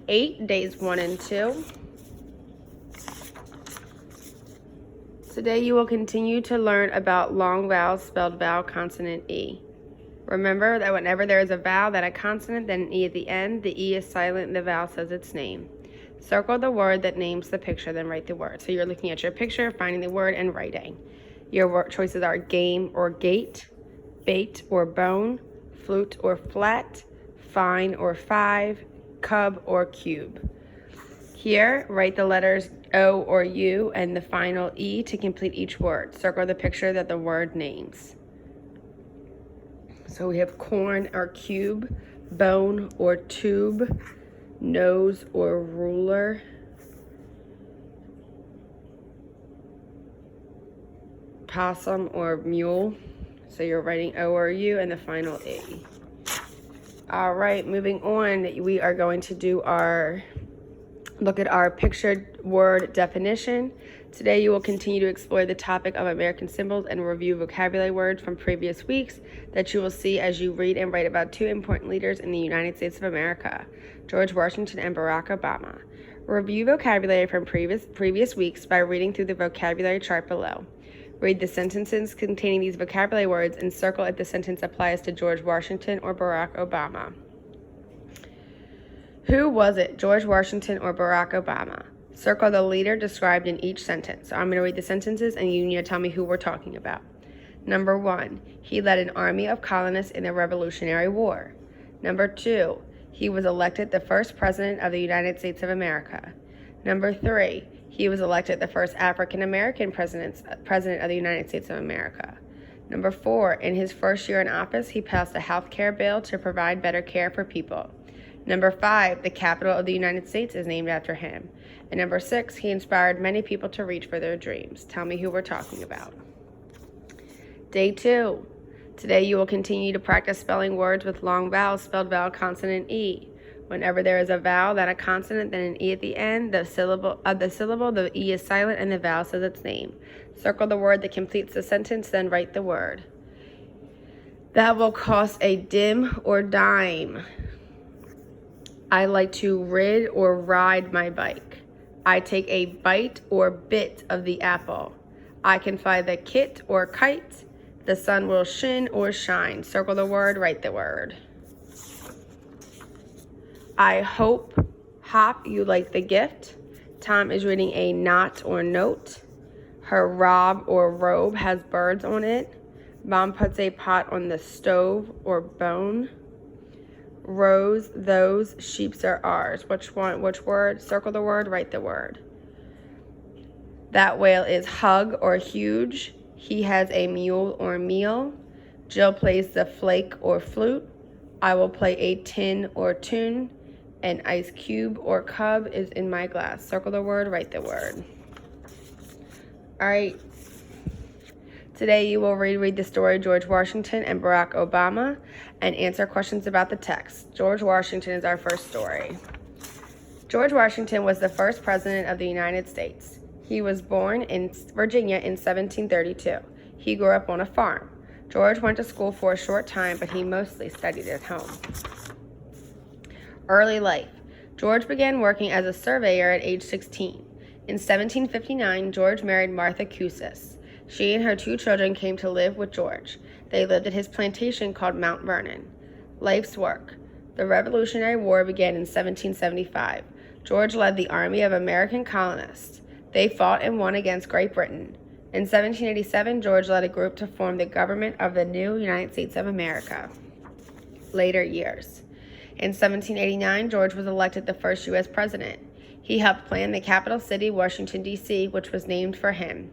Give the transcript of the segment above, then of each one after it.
8, days 1 and 2. Today you will continue to learn about long vowels spelled vowel consonant E. Remember that whenever there is a vowel, then a consonant, then an E at the end, the E is silent and the vowel says its name. Circle the word that names the picture, then write the word. So you're looking at your picture, finding the word, and writing. Your word choices are game or gate, bait or bone, flute or flat, fine or 5, cub or cube. Here, write the letters O or U and the final E to complete each word. Circle the picture that the word names. So we have corn or cube, bone or tube, nose or ruler, possum or mule. So you're writing O or U and the final E. All right, moving on, we are going to do look at our pictured word definition. Today you will continue to explore the topic of American symbols and review vocabulary words from previous weeks that you will see as you read and write about 2 important leaders in the United States of America, George Washington and Barack Obama. Review vocabulary from previous weeks by reading through the vocabulary chart below. Read the sentences containing these vocabulary words and circle if the sentence applies to George Washington or Barack Obama. Who was it, George Washington or Barack Obama? Circle the leader described in each sentence. So I'm going to read the sentences and you need to tell me who we're talking about. Number 1, he led an army of colonists in the Revolutionary War. Number 2, he was elected the first president of the United States of America. Number 3, he was elected the first African American president of the United States of America. Number 4, in his first year in office, he passed a health care bill to provide better care for people. Number 5, the capital of the United States is named after him. And number 6, he inspired many people to reach for their dreams. Tell me who we're talking about. Day 2. Today you will continue to practice spelling words with long vowels spelled vowel consonant E. Whenever there is a vowel, then a consonant, then an E at the end, the syllable, the E is silent and the vowel says its name. Circle the word that completes the sentence, then write the word. That will cost a dim or dime. I like to rid or ride my bike. I take a bite or bit of the apple. I can fly the kite or kite. The sun will shin or shine. Circle the word, write the word. I hope, hop, you like the gift. Tom is reading a knot or note. Her rob or robe has birds on it. Mom puts a pot on the stove or bone. Rose, those, sheeps are ours. Which word? Circle the word, write the word. That whale is hug or huge. He has a mule or meal. Jill plays the flake or flute. I will play a tin or tune. An ice cube or cub is in my glass. Circle the word, write the word. All right. Today you will read the story George Washington and Barack Obama and answer questions about the text. George Washington is our first story. George Washington was the first president of the United States. He was born in Virginia in 1732. He grew up on a farm. George went to school for a short time, but he mostly studied at home. Early life. George began working as a surveyor at age 16. In 1759, George married Martha Custis. She and her 2 children came to live with George. They lived at his plantation called Mount Vernon. Life's work. The Revolutionary War began in 1775. George led the army of American colonists. They fought and won against Great Britain. In 1787, George led a group to form the government of the new United States of America. Later years. In 1789, George was elected the first U.S. president. He helped plan the capital city, Washington, D.C., which was named for him.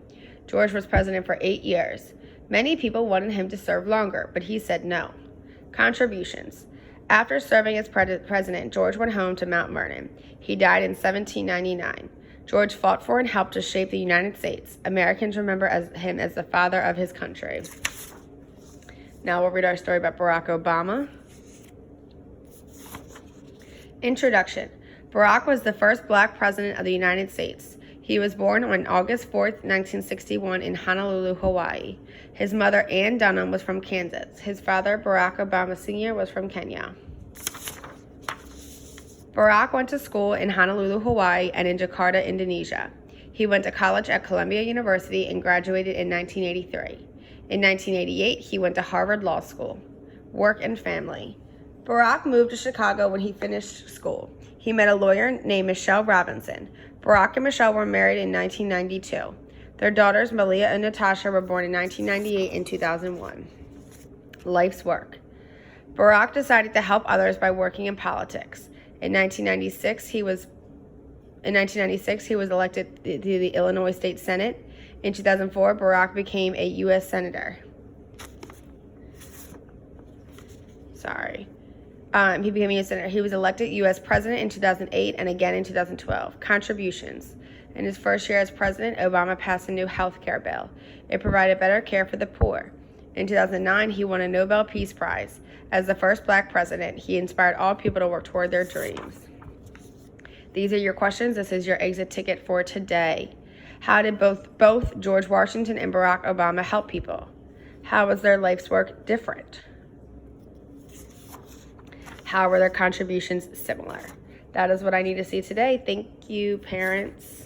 George was president for 8 years. Many people wanted him to serve longer, but he said no. Contributions. After serving as president, George went home to Mount Vernon. He died in 1799. George fought for and helped to shape the United States. Americans remember him as the father of his country. Now we'll read our story about Barack Obama. Introduction. Barack was the first black president of the United States. He was born on August 4th, 1961 in Honolulu, Hawaii. His mother, Ann Dunham, was from Kansas. His father, Barack Obama Sr., was from Kenya. Barack went to school in Honolulu, Hawaii, and in Jakarta, Indonesia. He went to college at Columbia University and graduated in 1983. In 1988, he went to Harvard Law School. Work and family. Barack moved to Chicago when he finished school. He met a lawyer named Michelle Robinson. Barack and Michelle were married in 1992. Their daughters, Malia and Natasha, were born in 1998 and 2001. Life's work. Barack decided to help others by working in politics. In 1996, he was elected to the Illinois State Senate. In 2004, Barack became a U.S. Senator. He became a U.S. Senator. He was elected U.S. President in 2008 and again in 2012. Contributions. In his first year as president, Obama passed a new health care bill. It provided better care for the poor. In 2009, he won a Nobel Peace Prize. As the first black president, he inspired all people to work toward their dreams. These are your questions. This is your exit ticket for today. How did both George Washington and Barack Obama help people? How was their life's work different? How were their contributions similar? That is what I need to see today. Thank you, parents.